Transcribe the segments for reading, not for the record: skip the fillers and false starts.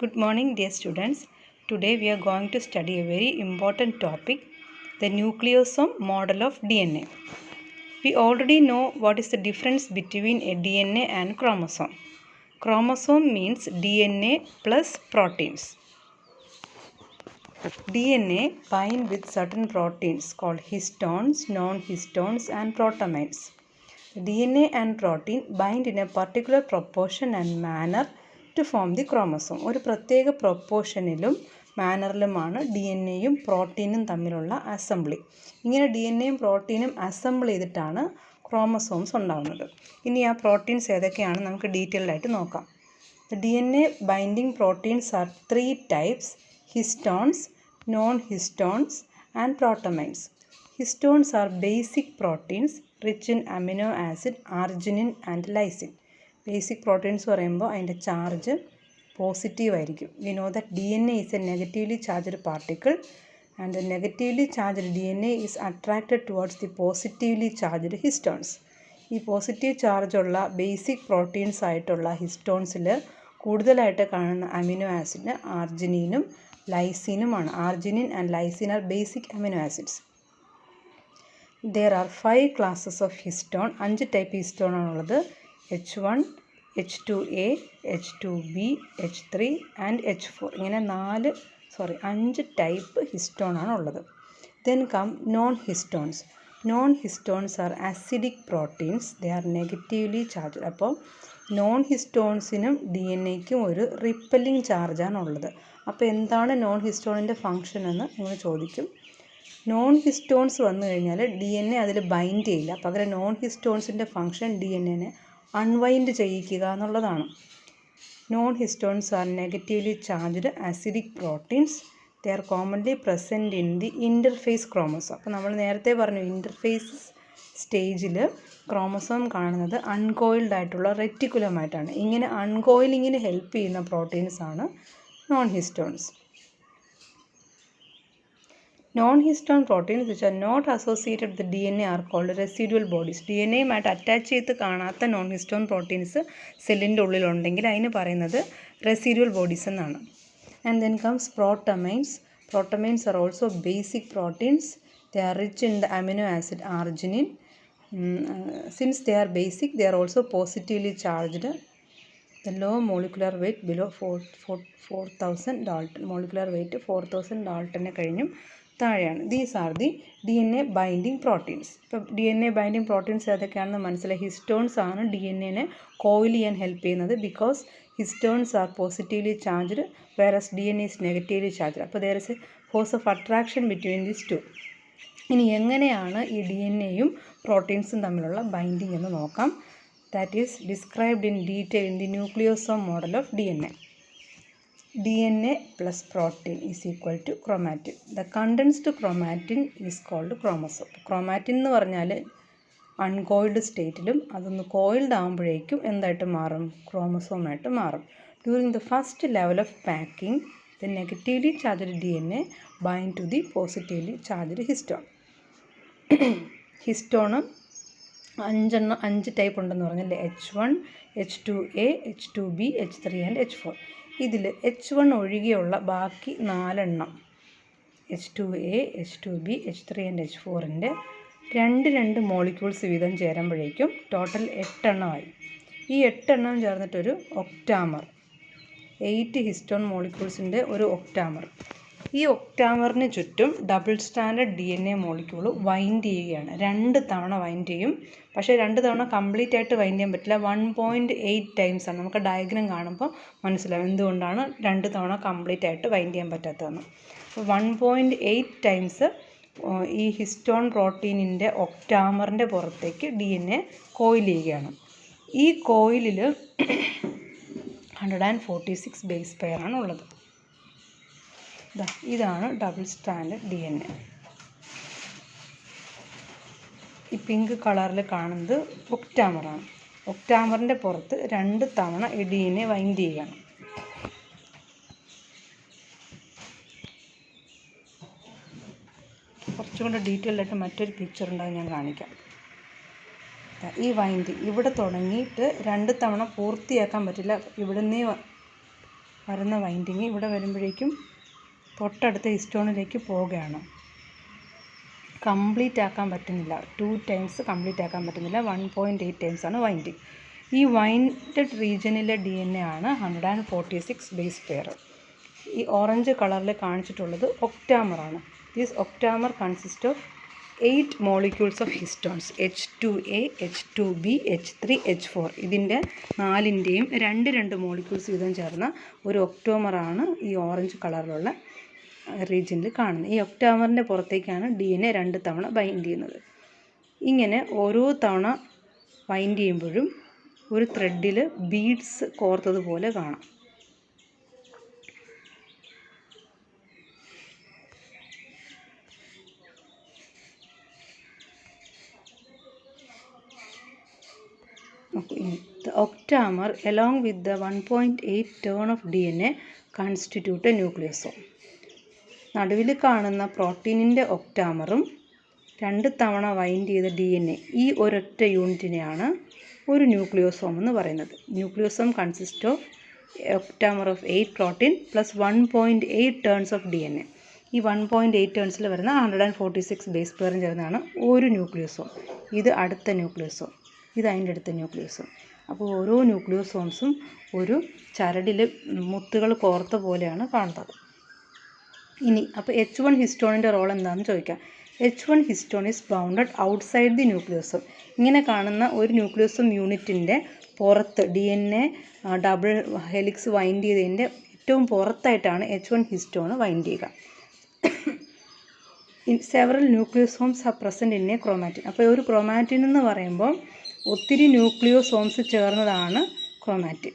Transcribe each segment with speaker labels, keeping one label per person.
Speaker 1: Good morning, dear students. Today we are going to study a very important topic, the nucleosome model of DNA. We already know what is the difference between a DNA and chromosome. Chromosome means DNA plus proteins. DNA bind with certain proteins called histones, non-histones and protamines. DNA and protein bind in a particular proportion and manner to form the chromosome. ഒരു പ്രത്യേക പ്രൊപ്പോർഷനിലും മാനറിലുമാണ് D N എയും പ്രോട്ടീനും തമ്മിലുള്ള assembly. ഇങ്ങനെ D N എയും പ്രോട്ടീനും assemble ചെയ്തിട്ടാണ് chromosomes ഉണ്ടാകുന്നത്. ഇനി ആ പ്രോട്ടീൻസ് ഏതൊക്കെയാണ് നമുക്ക് ഡീറ്റെയിൽഡ് ആയിട്ട് നോക്കാം. D N A binding proteins are 3 types: histones, non-histones and protamines. Histones are basic proteins rich in amino acid, arginine and lysine. Basic proteins പറയുമ്പോൾ അതിൻ്റെ ചാർജ് പോസിറ്റീവ് ആയിരിക്കും. We know that DNA is a negatively charged particle and the negatively charged DNA is attracted towards the positively charged histones. ഈ positive charge ഉള്ള basic proteins ആയിട്ടുള്ള ഹിസ്റ്റോൺസിൽ കൂടുതലായിട്ട് കാണുന്ന amino acid ആർജിനീനും ലൈസിനുമാണ്. Arginine and lysine are basic amino acids. There are 5 classes of histone. 5 type histone ആണുള്ളത്. H1, H2A, H2B, H3 and H4. ഇങ്ങനെ 5 ടൈപ്പ് ഹിസ്റ്റോൺ ആണുള്ളത്. Then come non-histones. Non-histones are acidic proteins. They are negatively charged. അപ്പോൾ non ഹിസ്റ്റോൺസിനും D N എക്കും ഒരു repelling ചാർജാണുള്ളത്. അപ്പോൾ എന്താണ് non ഹിസ്റ്റോണിൻ്റെ function എന്ന് നിങ്ങൾ ചോദിക്കും. നോൺ ഹിസ്റ്റോൺസ് വന്നു കഴിഞ്ഞാൽ ഡി എൻ എ അതിൽ ബൈൻഡ് ചെയ്യില്ല. പകരം നോൺ ഹിസ്റ്റോൺസിൻ്റെ ഫങ്ഷൻ ഡി എൻ എനെ അൺവൈൻഡ് ചെയ്യിക്കുക എന്നുള്ളതാണ്. Non histones are negatively charged acidic proteins. They are commonly present in the interphase chromosome. അപ്പോൾ നമ്മൾ നേരത്തെ പറഞ്ഞു ഇൻ്റർഫേസ് സ്റ്റേജിൽ ക്രോമസോം കാണുന്നത് അൺകോയിൽഡ് ആയിട്ടുള്ള റെറ്റിക്കുലമായിട്ടാണ്. ഇങ്ങനെ അൺകോയിലിങ്ങിന് ഹെൽപ്പ് ചെയ്യുന്ന പ്രോട്ടീൻസാണ് non histones. Non-histone proteins which are not associated with the DNA are called residual bodies. DNA യുമായിട്ട് അറ്റാച്ച് ചെയ്ത് കാണാത്ത നോൺ ഹിസ്റ്റോൺ പ്രോട്ടീൻസ് സെല്ലിൻ്റെ ഉള്ളിലുണ്ടെങ്കിൽ അതിന് പറയുന്നത് റെസിഡ്യുവൽ ബോഡീസ് എന്നാണ്. And then comes protamines. Protamines are also basic proteins. They are rich in the amino acid arginine. Since they are basic, they are also positively charged. The low molecular weight below 4000 Dalton. Molecular weight 4000 Dalton കഴിഞ്ഞും താഴെയാണ്. These are the D N A binding proteins. ഇപ്പോൾ D N A binding proteins ഏതൊക്കെയാണെന്ന് മനസ്സിലായി. Histones ആണ് D N എനെ coil ചെയ്യാൻ help ചെയ്യുന്നത്. Because histones are positively charged whereas D N A is negatively charged. അപ്പോൾ there is a force of attraction between these two. ഇനി എങ്ങനെയാണ് ഈ ഡി എൻ എയും പ്രോട്ടീൻസും തമ്മിലുള്ള ബൈൻഡിങ് എന്ന് നോക്കാം. That is described in detail in the nucleosome model of DNA. DNA plus protein is equal to chromatin. The condensed chromatin is called chromosome. Chromatin എന്ന് പറഞ്ഞാൽ അൺകോയിൽഡ് സ്റ്റേറ്റിലും അതൊന്ന് കോയിൽഡ് ആകുമ്പോഴേക്കും എന്തായിട്ട് മാറും? ക്രോമസോമായിട്ട് മാറും. During the first level of packing, the negatively charged DNA bind to the positively charged histone. ഹിസ്റ്റോണും 5 type ഉണ്ടെന്ന് പറഞ്ഞല്ലേ. H1, H2A, H2B, H3 and H4. ഇതിൽ H1 ഒഴികെയുള്ള ബാക്കി 4 H2A, H2B, H3 and H4ൻ്റെ 2 molecules വീതം ചേരുമ്പോഴേക്കും ടോട്ടൽ 8 ആയി. ഈ 8 ചേർന്നിട്ടൊരു ഒക്ടാമർ. 8 ഹിസ്റ്റോൺ മോളിക്യൂൾസിൻ്റെ ഒരു ഒക്ടാമർ. ഈ ഒക്ടാമറിന് ചുറ്റും double standard D N A molecule wind ചെയ്യുകയാണ്. 2 തവണ വൈൻഡ് ചെയ്യും. പക്ഷേ 2 തവണ കംപ്ലീറ്റ് ആയിട്ട് വൈൻഡ് ചെയ്യാൻ പറ്റില്ല. 1.8 times ആണ്. നമുക്ക് ഡയഗ്രം കാണുമ്പോൾ മനസ്സിലാവും എന്തുകൊണ്ടാണ് 2 തവണ കംപ്ലീറ്റ് ആയിട്ട് വൈൻഡ് ചെയ്യാൻ പറ്റാത്തതെന്ന്. അപ്പോൾ 1.8 times ഈ ഹിസ്റ്റോൺ പ്രോട്ടീനിൻ്റെ ഒക്ടാമറിൻ്റെ പുറത്തേക്ക് ഡി എൻ എ കോയിൽ ചെയ്യുകയാണ്. ഈ കോയിലിൽ 146 ബേസ് പെയറാണ് ഉള്ളത്. ഇതാണ് double standard D N A. ഈ പിങ്ക് കളറിൽ കാണുന്നത് ഒക്ടാമറാണ്. ഒക്ടാമറിൻ്റെ പുറത്ത് 2 തവണ ഈ ഡി എൻ എ വൈൻഡ് ചെയ്യുകയാണ്. കുറച്ചുകൂടെ ഡീറ്റെയിൽഡ് ആയിട്ട് മറ്റൊരു പിക്ചർ ഉണ്ടാകും, ഞാൻ കാണിക്കാം. ഈ വൈൻഡിങ് ഇവിടെ തുടങ്ങിയിട്ട് 2 തവണ പൂർത്തിയാക്കാൻ പറ്റില്ല. ഇവിടുന്നേ വരുന്ന വൈൻഡിങ് ഇവിടെ വരുമ്പോഴേക്കും തൊട്ടടുത്ത ഹിസ്റ്റോണിലേക്ക് പോവുകയാണ്. കംപ്ലീറ്റ് ആക്കാൻ പറ്റുന്നില്ല, 2 ടൈംസ് കംപ്ലീറ്റ് ആക്കാൻ പറ്റുന്നില്ല, 1.8 ടൈംസാണ് വൈൻഡിങ്. ഈ വൈൻഡഡ് റീജിയനിലെ DNA ആണ് 146 ബേസ് പെയർ. ഈ ഓറഞ്ച് കളറിൽ കാണിച്ചിട്ടുള്ളത് ഒക്ടാമറാണ്. This octamer consist of 8 molecules of histones, H2A, H2B, H3, H4. ഇതിൻ്റെ 4ൻ്റെയും 2 മോളിക്യൂൾസ് വീതം ചേർന്ന ഒരു ഒക്ടോമറാണ് ഈ ഓറഞ്ച് കളറിലുള്ള റീജിയനിൽ കാണുന്നത്. ഈ ഒക്ടാമറിൻ്റെ പുറത്തേക്കാണ് DNA 2 തവണ ബൈൻഡ് ചെയ്യുന്നത്. ഇങ്ങനെ ഓരോ തവണ ബൈൻഡ് ചെയ്യുമ്പോഴും ഒരു ത്രെഡിൽ ബീഡ്സ് കോർത്തതുപോലെ കാണാം. The octamer along with the 1.8 turn of DNA constitute a nucleosome. നടുവിൽ കാണുന്ന പ്രോട്ടീനിൻ്റെ ഒക്ടാമറും 2 തവണ വൈൻഡ് ചെയ്ത DNA, ഈ ഒരൊറ്റ യൂണിറ്റിനെയാണ് ഒരു ന്യൂക്ലിയോസോം എന്ന് പറയുന്നത്. Nucleosome consist of octamer of 8 protein plus 1.8 turns of DNA. ഈ 1.8 ടേൺസിൽ വരുന്ന 146 ബേസ് പെയറും ചേർന്നാണ് ഒരു ന്യൂക്ലിയോസോം. ഇത് അടുത്ത ന്യൂക്ലിയോസോം, ഇത് അതിൻ്റെ അടുത്ത ന്യൂക്ലിയോസോം. അപ്പോൾ ഓരോ ന്യൂക്ലിയോസോംസും ഒരു ചരടിൽ മുത്തുകൾ കോർത്ത പോലെയാണ് കാണുന്നത്. ഇനി അപ്പോൾ H1 ഹിസ്റ്റോണിൻ്റെ റോൾ എന്താണെന്ന് ചോദിക്കാം. H1 histone is bounded outside the nucleosome. ഇങ്ങനെ കാണുന്ന ഒരു ന്യൂക്ലിയോസോം യൂണിറ്റിൻ്റെ പുറത്ത് DNA ഡബിൾ ഹെലിക്സ് വൈൻഡ് ചെയ്തതിൻ്റെ ഏറ്റവും പുറത്തായിട്ടാണ് H1 ഹിസ്റ്റോൺ വൈൻഡ് ചെയ്യുക. Several nucleosomes are present in a chromatin. അപ്പോൾ ഒരു ക്രോമാറ്റിൻ എന്ന് പറയുമ്പോൾ ഒത്തിരി ന്യൂക്ലിയോസോംസ് ചേർന്നതാണ് ക്രോമാറ്റിൻ.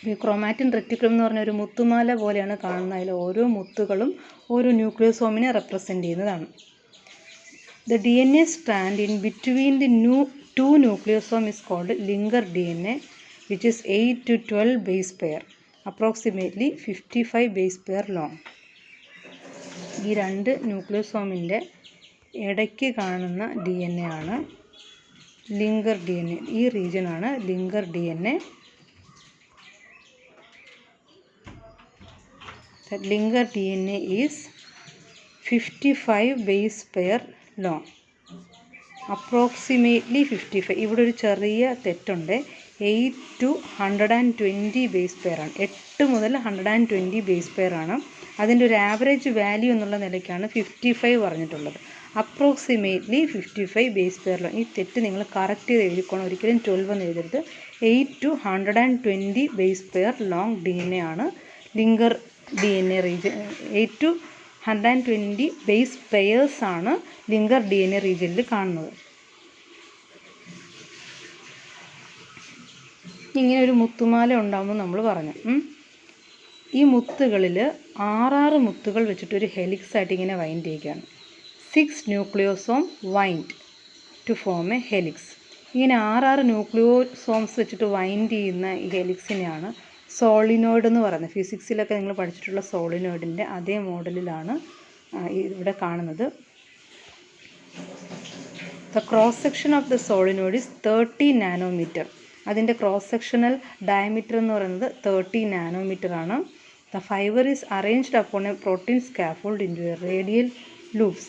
Speaker 1: ഈ ക്രോമാറ്റിൻ റെറ്റിക്കുലം എന്ന് പറഞ്ഞ ഒരു മുത്തുമാല പോലെയാണ് കാണുന്നത്. അതിൽ ഓരോ മുത്തുകളും ഓരോ ന്യൂക്ലിയോസോമിനെ റെപ്രസെൻ്റ് ചെയ്യുന്നതാണ്. The DNA strand in between the 2 nucleosome is called linker DNA, which is 8 to 12 base pair, approximately 55 base pair long. ഈ 2 ന്യൂക്ലിയോസോമിൻ്റെ ഇടയ്ക്ക് കാണുന്ന DNA ആണ് ലിങ്കർ DNA. ഈ റീജിയനാണ് linker DNA. The linker DNA is 55 base pair long, approximately 55. ഇവിടെ ഒരു ചെറിയ തെറ്റുണ്ട്. 8 to 120 base pair ആണ്. 8 മുതൽ 120 ബേസ് പെയർ ആണ്. അതിൻ്റെ ഒരു ആവറേജ് വാല്യൂ എന്നുള്ള നിലയ്ക്കാണ് 55 പറഞ്ഞിട്ടുള്ളത്. Approximately 55 base pair long. ഈ തെറ്റ് നിങ്ങൾ കറക്റ്റ് ചെയ്ത് എഴുതിക്കോണം, ഒരിക്കലും 12 എന്ന് എഴുതരുത്. 8 to 120 base pair long DNA ആണ് linker DNA region. 8 to 120 base pairs ആണ് ലിങ്കർ DNA റീജിയനിൽ കാണുന്നത്. ഇങ്ങനെ ഒരു മുത്തുമാല ഉണ്ടാകുമ്പോൾ നമ്മൾ പറഞ്ഞു. ഈ മുത്തുകളിൽ 6 മുത്തുകൾ വെച്ചിട്ടൊരു ഹെലിക്സ് ആയിട്ട് ഇങ്ങനെ വൈൻഡ് ചെയ്യുകയാണ്. 6 nucleosome wind to form a helix. ഇങ്ങനെ 6 ന്യൂക്ലിയോസോംസ് വെച്ചിട്ട് വൈൻഡ് ചെയ്യുന്ന ഈ ഹെലിക്സിനെയാണ് സോളിനോയിഡ് എന്ന് പറയുന്നത്. ഫിസിക്സിലൊക്കെ നിങ്ങൾ പഠിച്ചിട്ടുള്ള സോളിനോയിഡിൻ്റെ അതേ മോഡലിലാണ് ഇവിടെ കാണുന്നത്. The cross section of the solenoid is 30 nanometre. അതിൻ്റെ ക്രോസ് സെക്ഷണൽ ഡയമീറ്റർ എന്ന് പറയുന്നത് 30 നാനോമീറ്റർ ആണ്. The fibre is arranged upon a protein scaffold into a radial loops.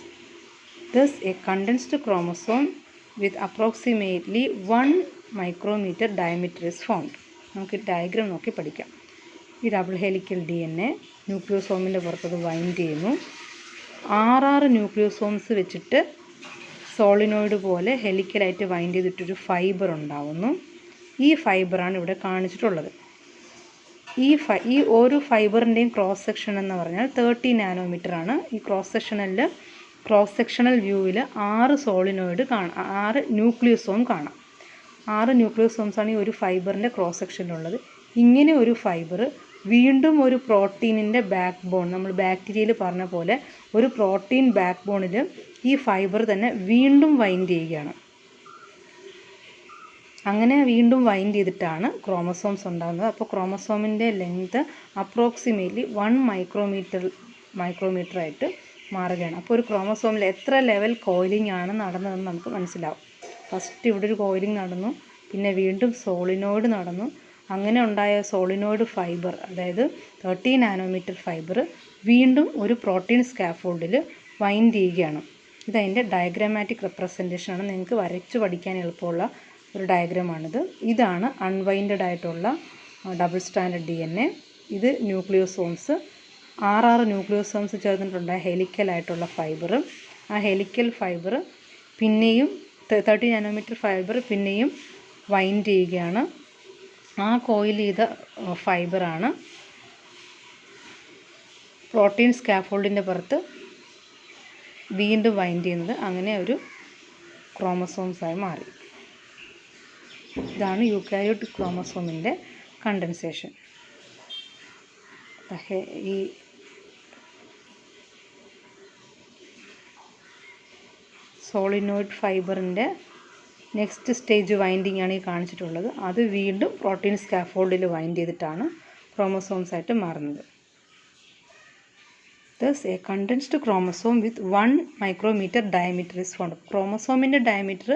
Speaker 1: Thus a condensed chromosome with approximately 1 micrometre diameter is found. നമുക്ക് diagram നോക്കി പഠിക്കാം. ഈ double helical DNA ന്യൂക്ലിയോസോമിൻ്റെ പുറത്തത് wind ചെയ്യുന്നു. 6 ന്യൂക്ലിയോസോംസ് വെച്ചിട്ട് സോളിനോയിഡ് പോലെ ഹെലിക്കലായിട്ട് വൈൻഡ് ചെയ്തിട്ടൊരു ഫൈബർ ഉണ്ടാവുന്നു. ഈ ഫൈബറാണ് ഇവിടെ കാണിച്ചിട്ടുള്ളത്. ഈ ഓരോ ഫൈബറിൻ്റെയും ക്രോസ് സെക്ഷൻ എന്ന് പറഞ്ഞാൽ 30 നാനോമീറ്റർ ആണ്. ഈ ക്രോസ് സെക്ഷണൽ വ്യൂവിൽ 6 സോളിനോയിഡ് കാണാം, 6 ന്യൂക്ലിയോസോം കാണാം. 6 ന്യൂക്ലിയോസോംസാണ് ഈ ഒരു ഫൈബറിൻ്റെ ക്രോസ് സെക്ഷനിലുള്ളത്. ഇങ്ങനെ ഒരു ഫൈബർ വീണ്ടും ഒരു പ്രോട്ടീനിൻ്റെ ബാക്ക് ബോൺ, നമ്മൾ ബാക്ടീരിയയിൽ പറഞ്ഞ പോലെ ഒരു പ്രോട്ടീൻ ബാക്ക് ബോണിൽ ഈ ഫൈബർ തന്നെ വീണ്ടും വൈൻഡ് ചെയ്യുകയാണ്. അങ്ങനെ വീണ്ടും വൈൻഡ് ചെയ്തിട്ടാണ് ക്രോമസോംസ് ഉണ്ടാകുന്നത്. അപ്പോൾ ക്രോമസോമിൻ്റെ ലെങ്ത് അപ്രോക്സിമേറ്റ്ലി 1 മൈക്രോമീറ്റർ ആയിട്ട് മാറുകയാണ്. അപ്പോൾ ഒരു ക്രോമസോമിൽ എത്ര ലെവൽ കോയിലിംഗ് ആണ് നടന്നതെന്ന് നമുക്ക് മനസ്സിലാവും. ഫസ്റ്റ് ഇവിടെ ഒരു കോയിലിംഗ് നടന്നു, പിന്നെ വീണ്ടും സോളിനോയിഡ് നടന്നു, അങ്ങനെ ഉണ്ടായ സോളിനോയിഡ് ഫൈബർ, അതായത് 30 നാനോമീറ്റർ ഫൈബർ വീണ്ടും ഒരു പ്രോട്ടീൻ സ്കാഫോൾഡിൽ വൈൻഡ് ചെയ്യുകയാണ്. ഇതതിൻ്റെ ഡയഗ്രാമാറ്റിക് റെപ്രസെൻറ്റേഷനാണ്. നിങ്ങൾക്ക് വരച്ച് പഠിക്കാൻ എളുപ്പമുള്ള ഒരു ഡയഗ്രമാണിത്. ഇതാണ് അൺവൈൻഡഡ് ആയിട്ടുള്ള ഡബിൾ സ്റ്റാൻഡേർഡ് DNA. ഇത് ന്യൂക്ലിയോസോംസ്, 6 ന്യൂക്ലിയോസോംസ് ചേർന്നിട്ടുണ്ടായ ഹെലിക്കലായിട്ടുള്ള ഫൈബർ. ആ ഹെലിക്കൽ ഫൈബർ പിന്നെയും 30 നാനോമീറ്റർ ഫൈബർ പിന്നെയും വൈൻഡ് ചെയ്യുകയാണ്. ആ കോയിൽ ചെയ്ത ഫൈബറാണ് പ്രോട്ടീൻ സ്കാഫോൾഡിൻ്റെ പുറത്ത് വീണ്ടും വൈൻഡ് ചെയ്യുന്നത്. അങ്ങനെ ഒരു ക്രോമസോംസായി മാറി. ഇതാണ് യൂക്കാരിയോട്ട് ക്രോമസോമിൻ്റെ കണ്ടൻസേഷൻ. ഈ സോളിനോയിഡ് ഫൈബറിൻ്റെ നെക്സ്റ്റ് സ്റ്റേജ് വൈൻഡിങ് ആണ് ഈ കാണിച്ചിട്ടുള്ളത്. അത് വീണ്ടും പ്രോട്ടീൻ സ്കാഫോൾഡിൽ വൈൻഡ് ചെയ്തിട്ടാണ് ക്രോമസോംസ് ആയിട്ട് മാറുന്നത്. Thus, a condensed chromosome with 1 micrometer diameter is found. ക്രോമസോമിൻ്റെ ഡയമീറ്റർ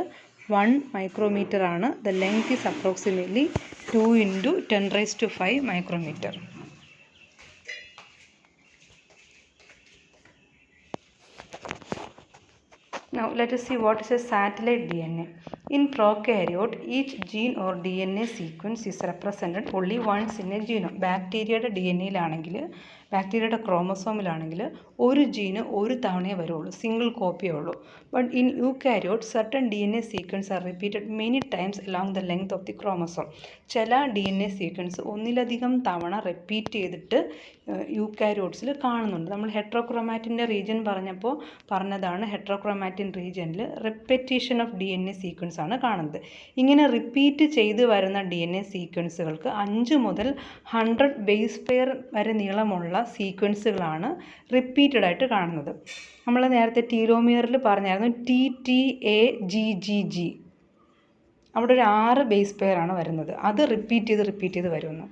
Speaker 1: 1 micrometer ആണ്. The length is approximately 2 × 10⁵ micrometer. Now let us see what is a satellite DNA. In prokaryote, each gene or DNA sequence is represented only once in a genome. ബാക്ടീരിയയുടെ DNAയിലാണെങ്കിൽ, ബാക്ടീരിയയുടെ ക്രോമസോമിലാണെങ്കിൽ ഒരു ജീന് ഒരു തവണയേ വരുള്ളൂ, single കോപ്പിയേ ഉള്ളൂ. But in eukaryote certain DNA sequence are repeated many times along the length of the chromosome. ചില DNA sequence ഒന്നിലധികം തവണ റിപ്പീറ്റ് ചെയ്തിട്ട് യൂക്കാരിയോട്ട്സിൽ കാണുന്നുണ്ട്. നമ്മൾ ഹെട്രോക്രോമാറ്റിൻ്റെ റീജിയൻ പറഞ്ഞതാണ്. ഹെട്രോക്രോമാറ്റിൻ റീജിയനിൽ റിപ്പറ്റീഷൻ ഓഫ് DNA സീക്വൻസ് ആണ് കാണുന്നത്. ഇങ്ങനെ റിപ്പീറ്റ് ചെയ്ത് വരുന്ന DNA സീക്വൻസുകൾക്ക് 5 മുതൽ 100 ബേസ് പെയർ വരെ നീളമുള്ള സീക്വൻസുകളാണ് റിപ്പീറ്റഡ് ആയിട്ട് കാണുന്നത്. നമ്മൾ നേരത്തെ ടീലോമിയറിൽ പറഞ്ഞായിരുന്നു TTAGGG. അവിടെ ഒരു 6 ബേസ് പെയർ ആണ് വരുന്നത്. അത് റിപ്പീറ്റ് ചെയ്ത് വരുമെന്ന്.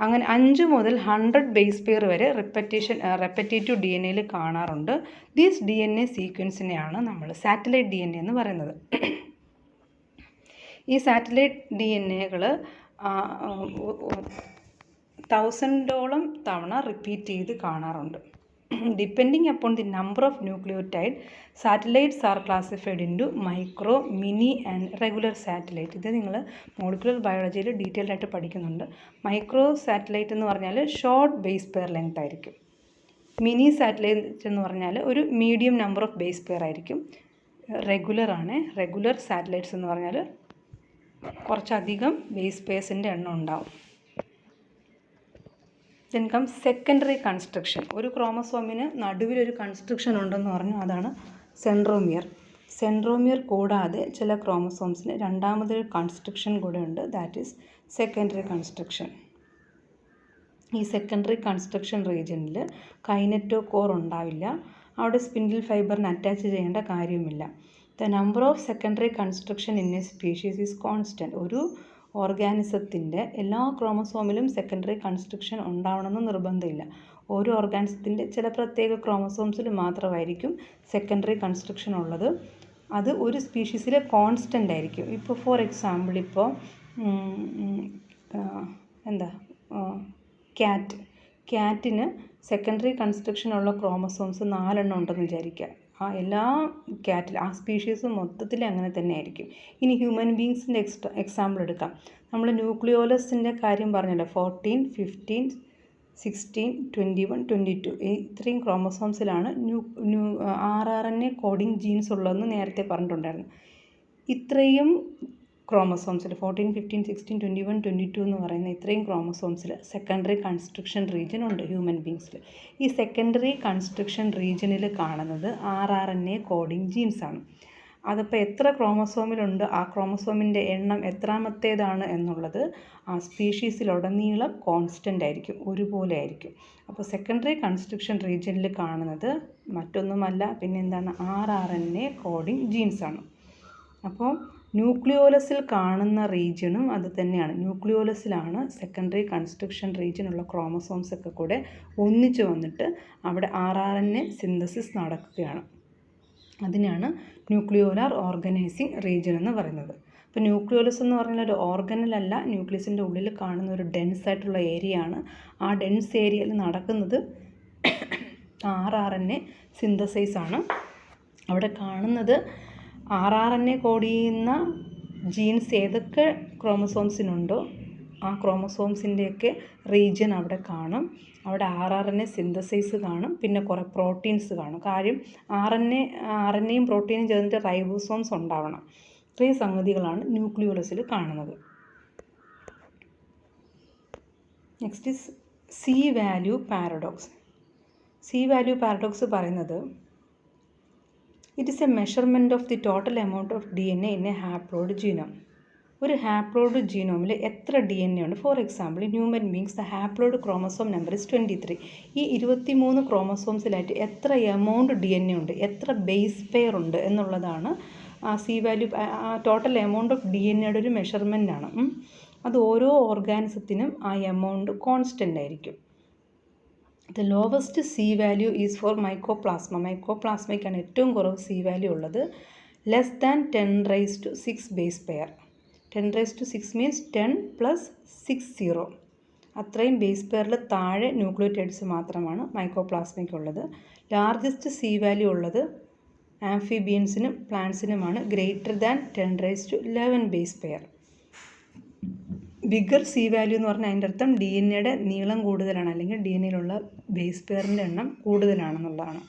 Speaker 1: അങ്ങനെ 5 മുതൽ 100 ബേസ് പെയർ വരെ റെപ്പറ്റേറ്റീവ് DNAയിൽ കാണാറുണ്ട്. ദീസ് DNA സീക്വൻസിനെയാണ് നമ്മൾ സാറ്റലൈറ്റ് DNA എന്ന് പറയുന്നത്. ഈ സാറ്റലൈറ്റ് DNAകൾ 1000ഓളം തവണ റിപ്പീറ്റ് ചെയ്ത് കാണാറുണ്ട്. Depending upon the number of nucleotide, satellites R classified into micro, mini and regular satellite. ഇത് നിങ്ങൾ മോളിക്കുലർ ബയോളജിയിൽ ഡീറ്റെയിൽഡ് ആയിട്ട് പഠിക്കുന്നുണ്ട്. മൈക്രോ സാറ്റലൈറ്റ് എന്ന് പറഞ്ഞാൽ ഷോർട്ട് ബേസ് പെയർ ലെങ്ത് ആയിരിക്കും. മിനി സാറ്റലൈറ്റ് എന്ന് പറഞ്ഞാൽ ഒരു medium number of base pair ആയിരിക്കും. റെഗുലർ സാറ്റലൈറ്റ്സ് എന്ന് പറഞ്ഞാൽ കുറച്ചധികം ബേസ് പെയർസിൻ്റെ എണ്ണം ഉണ്ടാവും. Then come secondary construction. ഒരു ക്രോമസോമിന് നടുവിലൊരു കൺസ്ട്രക്ഷൻ ഉണ്ടെന്ന് പറഞ്ഞു, അതാണ് സെൻട്രോമിയർ. സെൻട്രോമിയർ കൂടാതെ ചില ക്രോമസോംസിന് രണ്ടാമതൊരു കൺസ്ട്രക്ഷൻ കൂടെ ഉണ്ട്. That is secondary construction. ഈ സെക്കൻഡറി കൺസ്ട്രക്ഷൻ റീജിയനിൽ കൈനറ്റോകോർ ഉണ്ടാവില്ല. അവിടെ സ്പിൻഡിൽ ഫൈബറിന് അറ്റാച്ച് ചെയ്യേണ്ട കാര്യമില്ല. The number of secondary construction in A species is constant. ഒരു ഓർഗാനിസത്തിൻ്റെ എല്ലാ ക്രോമസോമിലും സെക്കൻഡറി കൺസ്ട്രക്ഷൻ ഉണ്ടാവണമെന്ന് നിർബന്ധമില്ല. ഓരോ ഓർഗാനിസത്തിൻ്റെ ചില പ്രത്യേക ക്രോമസോംസിൽ മാത്രമായിരിക്കും സെക്കൻഡറി കൺസ്ട്രക്ഷൻ ഉള്ളത്. അത് ഒരു സ്പീഷീസിൽ കോൺസ്റ്റൻ്റ് ആയിരിക്കും. ഇപ്പോൾ ഫോർ എക്സാമ്പിൾ ക്യാറ്റിന് സെക്കൻഡറി കൺസ്ട്രക്ഷൻ ഉള്ള ക്രോമസോംസ് 4 ഉണ്ടെന്ന് വിചാരിക്കുക. എല്ലാ ആ സ്പീഷീസ് മൊത്തത്തിൽ അങ്ങനെ തന്നെ ആയിരിക്കും. ഇനി ഹ്യൂമൻ ബീങ്സിൻ്റെ എക്സാമ്പിൾ എടുക്കാം. നമ്മൾ ന്യൂക്ലിയോലസിൻ്റെ കാര്യം പറഞ്ഞല്ലോ, 14, 15, 16, 21, 22 ഇത്രയും ക്രോമസോംസിലാണ് RNA കോഡിംഗ് ജീൻസ് ഉള്ളതെന്ന് നേരത്തെ പറഞ്ഞിട്ടുണ്ടായിരുന്നു. ഇത്രയും ക്രോമസോംസിൽ 14, 15, 16, 21, 22 എന്ന് പറയുന്ന ഇത്രയും ക്രോമസോംസിൽ സെക്കൻഡറി കൺസ്ട്രക്ഷൻ റീജിയൻ ഉണ്ട് ഹ്യൂമൻ ബീങ്സിൽ. ഈ സെക്കൻഡറി കൺസ്ട്രക്ഷൻ റീജിയനിൽ കാണുന്നത് RNA കോഡിംഗ് ജീൻസാണ്. അതിപ്പോൾ എത്ര ക്രോമസോമിലുണ്ട്, ആ ക്രോമസോമിൻ്റെ എണ്ണം എത്രാമത്തേതാണ് എന്നുള്ളത് ആ സ്പീഷീസിലുടനീളം കോൺസ്റ്റൻ്റ് ആയിരിക്കും, ഒരുപോലെ ആയിരിക്കും. അപ്പോൾ സെക്കൻഡറി കൺസ്ട്രക്ഷൻ റീജിയനിൽ കാണുന്നത് മറ്റൊന്നുമല്ല പിന്നെന്താണ്, RNA കോഡിംഗ് ജീൻസാണ്. അപ്പോൾ ന്യൂക്ലിയോലസിൽ കാണുന്ന റീജിയനും അത് തന്നെയാണ്. ന്യൂക്ലിയോലസിലാണ് സെക്കൻഡറി കൺസ്ട്രക്ഷൻ റീജിയനുള്ള ക്രോമസോംസ് ഒക്കെ കൂടെ ഒന്നിച്ച് വന്നിട്ട് അവിടെ RNA സിന്തസിസ് നടക്കുകയാണ്. അതിനാണ് ന്യൂക്ലിയോലാർ ഓർഗനൈസിങ് റീജിയൻ എന്ന് പറയുന്നത്. അപ്പോൾ ന്യൂക്ലിയോളസ് എന്ന് പറഞ്ഞാൽ ഒരു ഓർഗനലല്ല, ന്യൂക്ലിയസിൻ്റെ ഉള്ളിൽ കാണുന്ന ഒരു ഡെൻസ് ആയിട്ടുള്ള ഏരിയയാണ്. ആ ഡെൻസ് ഏരിയയിൽ നടക്കുന്നത് RRNA സിന്തസൈസ് ആണ്. അവിടെ കാണുന്നത് RRNA കോഡ് ചെയ്യുന്ന ജീൻസ് ഏതൊക്കെ ക്രോമസോംസിനുണ്ടോ ആ ക്രോമസോംസിൻ്റെയൊക്കെ റീജിയൻ അവിടെ കാണും. അവിടെ RRNA സിന്തസൈസ് കാണും, പിന്നെ കുറേ പ്രോട്ടീൻസ് കാണും. കാര്യം RNAയും പ്രോട്ടീനും ചേർന്നിട്ട് റൈബോസോംസ് ഉണ്ടാവണം. ഇത്രയും സംഗതികളാണ് ന്യൂക്ലിയോളസിൽ കാണുന്നത്. Next is C value paradox. C value paradox പറയുന്നത് it is a measurement of the total amount of DNA in a haploid genome. ഒരു ഹാപ്ലോയിഡ് ജീനോമിൽ എത്ര DNA ഉണ്ട്? For example, human beings the haploid chromosome number is 23. ഈ 23 ക്രോമസോംസിലായിട്ട് എത്ര amount DNA ഉണ്ട്, എത്ര base pair ഉണ്ട് എന്നുള്ളതാണ് C value. Total amount of DNAയുടെ ഒരു മെഷർമെൻ്റ് ആണ്. അത് ഓരോ ഓർഗാനിസത്തിനും ആ എമൗണ്ട് കോൺസ്റ്റൻ്റ് ആയിരിക്കും. The lowest C value is for mycoplasma. മൈക്കോപ്ലാസ്മയ്ക്കാണ് ഏറ്റവും കുറവ് സി വാല്യൂ ഉള്ളത്. Less than 10⁻⁶ base pair. 10⁻⁶ means 10 + 60. അത്രയും ബേസ് പെയറിൽ താഴെ ന്യൂക്ലിയോടൈഡ്സ് മാത്രമാണ് മൈക്കോപ്ലാസ്മയ്ക്കുള്ളത്. ലാർജസ്റ്റ് സി വാല്യൂ ഉള്ളത് ആംഫിബിയൻസിനും പ്ലാന്റ്സിനുമാണ്, greater than 10⁻11 base pair. Bigger C value എന്ന് പറഞ്ഞാൽ അതിൻ്റെ അർത്ഥം DNAയുടെ നീളം കൂടുതലാണ്, അല്ലെങ്കിൽ DNAയിലുള്ള ബേസ് പെയറിൻ്റെ എണ്ണം കൂടുതലാണെന്നുള്ളതാണ്.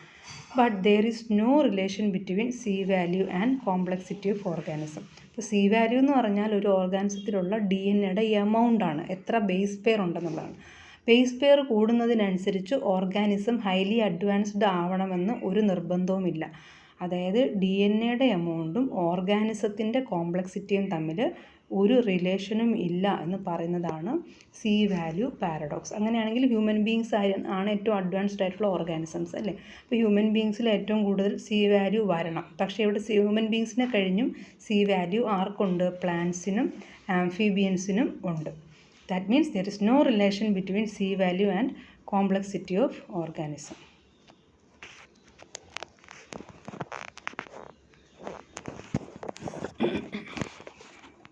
Speaker 1: But there is no relation between C value and complexity of organism. ഇപ്പോൾ സി വാല്യൂ എന്ന് പറഞ്ഞാൽ ഒരു ഓർഗാനിസത്തിലുള്ള DNAയുടെ എമൗണ്ട് ആണ്, എത്ര ബേസ് പെയർ ഉണ്ടെന്നുള്ളതാണ്. ബേസ് പെയർ കൂടുന്നതിനനുസരിച്ച് ഓർഗാനിസം ഹൈലി അഡ്വാൻസ്ഡ് ആവണമെന്ന് ഒരു നിർബന്ധവുമില്ല. അതായത് DNAയുടെ എമൗണ്ടും ഓർഗാനിസത്തിൻ്റെ കോംപ്ലക്സിറ്റിയും തമ്മിൽ ഒരു റിലേഷനും ഇല്ല എന്ന് പറയുന്നതാണ് സി വാല്യൂ പാരഡോക്സ്. അങ്ങനെയാണെങ്കിൽ ഹ്യൂമൻ ബീങ്സ് ആണ് ഏറ്റവും അഡ്വാൻസ്ഡ് ആയിട്ടുള്ള ഓർഗാനിസംസ് അല്ലേ. അപ്പോൾ ഹ്യൂമൻ ബീങ്സിൽ ഏറ്റവും കൂടുതൽ സി വാല്യൂ വരണം. പക്ഷേ ഇവിടെ ഹ്യൂമൻ ബീങ്സിനെ കഴിഞ്ഞും സി വാല്യൂ ആർക്കുണ്ട്? പ്ലാന്റ്സിനും ആംഫിബിയൻസിനും ഉണ്ട്. That means there is no relation between C value and complexity of organism.